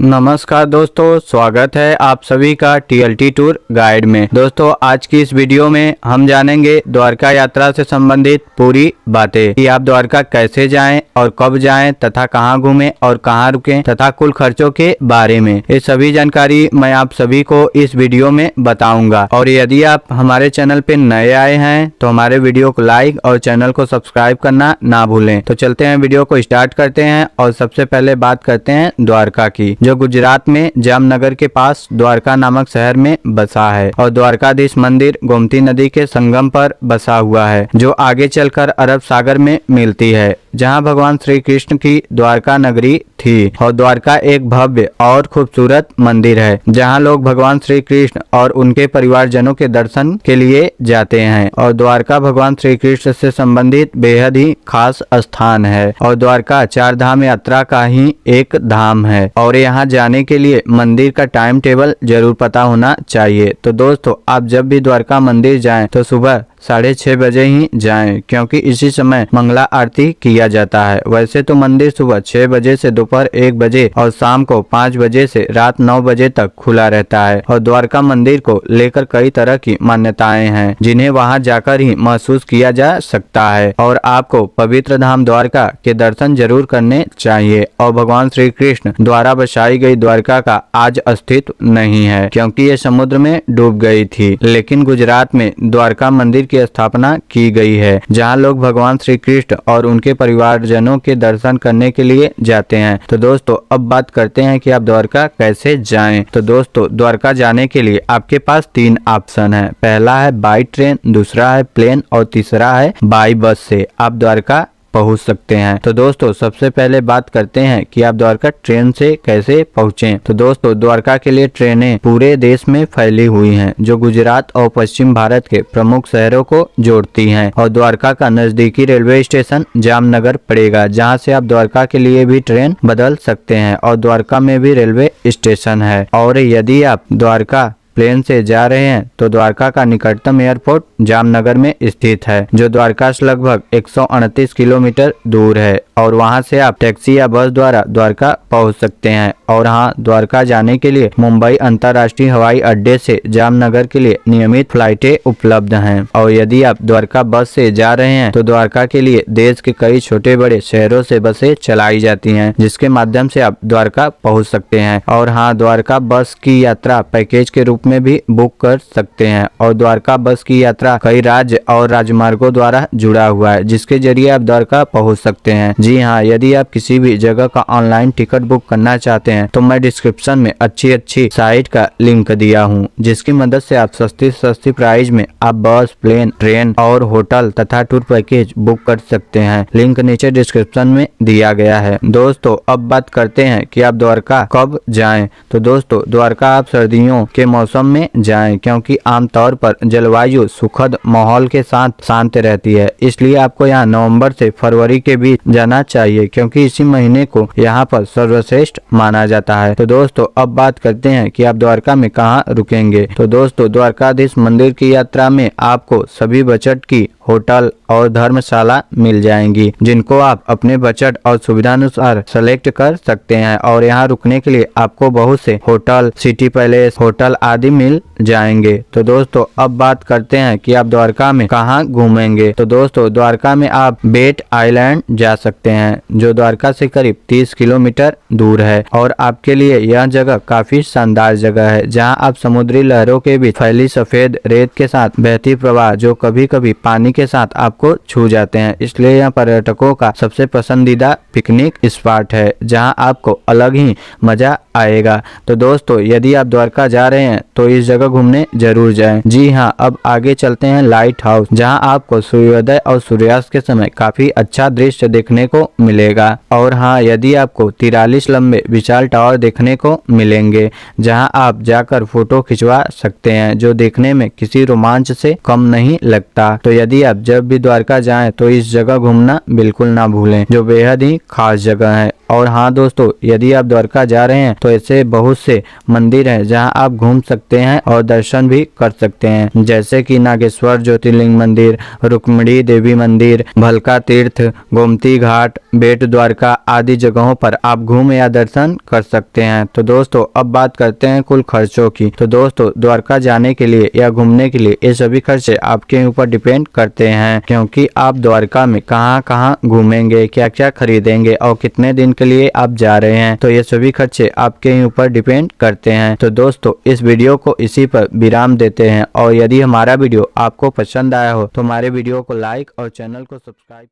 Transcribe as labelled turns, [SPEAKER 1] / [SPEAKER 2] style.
[SPEAKER 1] नमस्कार दोस्तों, स्वागत है आप सभी का TLT टूर गाइड में। दोस्तों आज की इस वीडियो में हम जानेंगे द्वारका यात्रा से संबंधित पूरी बातें कि आप द्वारका कैसे जाएं और कब जाएं तथा कहां घूमें और कहां रुकें तथा कुल खर्चों के बारे में। ये सभी जानकारी मैं आप सभी को इस वीडियो में बताऊंगा। और यदि आप हमारे चैनल पे नए आए हैं तो हमारे वीडियो को लाइक और चैनल को सब्सक्राइब करना ना भूलें। तो चलते हैं, वीडियो को स्टार्ट करते हैं और सबसे पहले बात करते हैं द्वारका की, जो गुजरात में जामनगर के पास द्वारका नामक शहर में बसा है। और द्वारकाधीश मंदिर गोमती नदी के संगम पर बसा हुआ है, जो आगे चलकर अरब सागर में मिलती है, जहां भगवान श्री कृष्ण की द्वारका नगरी थी। और द्वारका एक भव्य और खूबसूरत मंदिर है, जहां लोग भगवान श्री कृष्ण और उनके परिवारजनों के दर्शन के लिए जाते हैं। और द्वारका भगवान श्री कृष्ण से संबंधित बेहद ही खास स्थान है। और द्वारका चार धाम यात्रा का ही एक धाम है। और यहाँ जाने के लिए मंदिर का टाइम टेबल जरूर पता होना चाहिए। तो दोस्तों आप जब भी द्वारका मंदिर जाएं तो सुबह 6:30 बजे ही जाएं, क्योंकि इसी समय मंगला आरती किया जाता है। वैसे तो मंदिर सुबह 6 बजे से दोपहर 1 बजे और शाम को 5 बजे से रात 9 बजे तक खुला रहता है। और द्वारका मंदिर को लेकर कई तरह की मान्यताएं हैं, जिन्हें वहां जाकर ही महसूस किया जा सकता है। और आपको पवित्र धाम द्वारका के दर्शन जरूर करने चाहिए। और भगवान श्री कृष्ण द्वारा बसाई गई द्वारका का आज अस्तित्व नहीं है, क्योंकि ये समुद्र में डूब गई थी। लेकिन गुजरात में द्वारका मंदिर की स्थापना की गई है, जहां लोग भगवान श्री कृष्ण और उनके परिवारजनों के दर्शन करने के लिए जाते हैं। तो दोस्तों अब बात करते हैं कि आप द्वारका कैसे जाएं। तो दोस्तों द्वारका जाने के लिए आपके पास 3 ऑप्शन है। पहला है बाई ट्रेन, दूसरा है प्लेन और तीसरा है बाई बस से आप द्वारका पहुंच सकते हैं। तो दोस्तों सबसे पहले बात करते हैं कि आप द्वारका ट्रेन से कैसे पहुंचें। तो दोस्तों द्वारका के लिए ट्रेनें पूरे देश में फैली हुई हैं, जो गुजरात और पश्चिम भारत के प्रमुख शहरों को जोड़ती हैं। और द्वारका का नजदीकी रेलवे स्टेशन जामनगर पड़ेगा, जहां से आप द्वारका के लिए भी ट्रेन बदल सकते हैं। और द्वारका में भी रेलवे स्टेशन है। और यदि आप द्वारका प्लेन से जा रहे हैं तो द्वारका का निकटतम एयरपोर्ट जामनगर में स्थित है, जो द्वारका से लगभग 138 किलोमीटर दूर है। और वहां से आप टैक्सी या बस द्वारा द्वारका पहुंच सकते हैं। और हाँ, द्वारका जाने के लिए मुंबई अंतर्राष्ट्रीय हवाई अड्डे से जामनगर के लिए नियमित फ्लाइटें उपलब्ध हैं। और यदि आप द्वारका बस से जा रहे हैं तो द्वारका के लिए देश के कई छोटे बड़े शहरों से बसें चलाई जाती हैं, जिसके माध्यम से आप द्वारका पहुंच सकते हैं। और हाँ, द्वारका बस की यात्रा पैकेज के रूप में भी बुक कर सकते हैं। और द्वारका बस की यात्रा कई राज्य और राजमार्गों द्वारा जुड़ा हुआ है, जिसके जरिए आप द्वारका पहुंच सकते हैं। जी हाँ, यदि आप किसी भी जगह का ऑनलाइन टिकट बुक करना चाहते हैं तो मैं डिस्क्रिप्शन में अच्छी साइट का लिंक दिया हूँ, जिसकी मदद से आप सस्ती प्राइस में आप बस, प्लेन, ट्रेन और होटल तथा टूर पैकेज बुक कर सकते हैं। लिंक नीचे डिस्क्रिप्शन में दिया गया है। दोस्तों अब बात करते हैं कि आप द्वारका कब जाएं। तो दोस्तों द्वारका आप सर्दियों के मौसम में जाएं, क्योंकि आमतौर पर जलवायु सुखद माहौल के साथ शांत रहती है। इसलिए आपको यहाँ नवंबर से फरवरी के बीच जाना चाहिए, क्योंकि इसी महीने को यहाँ पर सर्वश्रेष्ठ माना जाता है। तो दोस्तों अब बात करते हैं कि आप द्वारका में कहाँ रुकेंगे। तो दोस्तों द्वारकाधीश मंदिर की यात्रा में आपको सभी बजट की होटल और धर्मशाला मिल जाएंगी, जिनको आप अपने बजट और सुविधानुसार सेलेक्ट कर सकते हैं। और यहाँ रुकने के लिए आपको बहुत से होटल, सिटी पैलेस होटल आदि मिल जाएंगे। तो दोस्तों अब बात करते हैं कि आप द्वारका में कहाँ घूमेंगे। तो दोस्तों द्वारका में आप बेट आइलैंड जा सकते हैं, जो द्वारका से करीब 30 किलोमीटर दूर है। और आपके लिए यह जगह काफी शानदार जगह है, जहाँ आप समुद्री लहरों के बीच फैली सफेद रेत के साथ बहती प्रवाह, जो कभी कभी पानी के साथ आपको छू जाते हैं। इसलिए यह पर्यटकों का सबसे पसंदीदा पिकनिक स्पॉट है, जहां आपको अलग ही मजा आएगा। तो दोस्तों यदि आप द्वारका जा रहे हैं तो इस जगह घूमने जरूर जाएं। जी हाँ, अब आगे चलते हैं लाइट हाउस, जहां आपको सूर्योदय और सूर्यास्त के समय काफी अच्छा दृश्य देखने को मिलेगा। और हाँ, यदि आपको 43 लंबे विशाल टावर देखने को मिलेंगे, जहां आप जाकर फोटो खिंचवा सकते हैं, जो देखने में किसी रोमांच से कम नहीं लगता। तो यदि आप जब भी द्वारका जाएं तो इस जगह घूमना बिल्कुल ना भूलें, जो बेहद ही खास जगह है। और हाँ दोस्तों, यदि आप द्वारका जा रहे हैं तो ऐसे बहुत से मंदिर हैं जहां आप घूम सकते हैं और दर्शन भी कर सकते हैं, जैसे कि नागेश्वर ज्योतिर्लिंग मंदिर, रुक्मिणी देवी मंदिर, भलका तीर्थ, गोमती घाट, बेट द्वारका आदि जगहों पर आप घूम या दर्शन कर सकते हैं। तो दोस्तों अब बात करते हैं कुल खर्चों की। तो दोस्तों द्वारका जाने के लिए या घूमने के लिए ये सभी खर्चे आपके ऊपर डिपेंड करते हैं, क्योंकि आप द्वारका में कहां कहां घूमेंगे, क्या क्या खरीदेंगे और कितने दिन के लिए आप जा रहे हैं, तो ये सभी खर्चे आपके ऊपर डिपेंड करते हैं। तो दोस्तों इस वीडियो को इसी पर विराम देते हैं और यदि हमारा वीडियो आपको पसंद आया हो तो हमारे वीडियो को लाइक और चैनल को सब्सक्राइब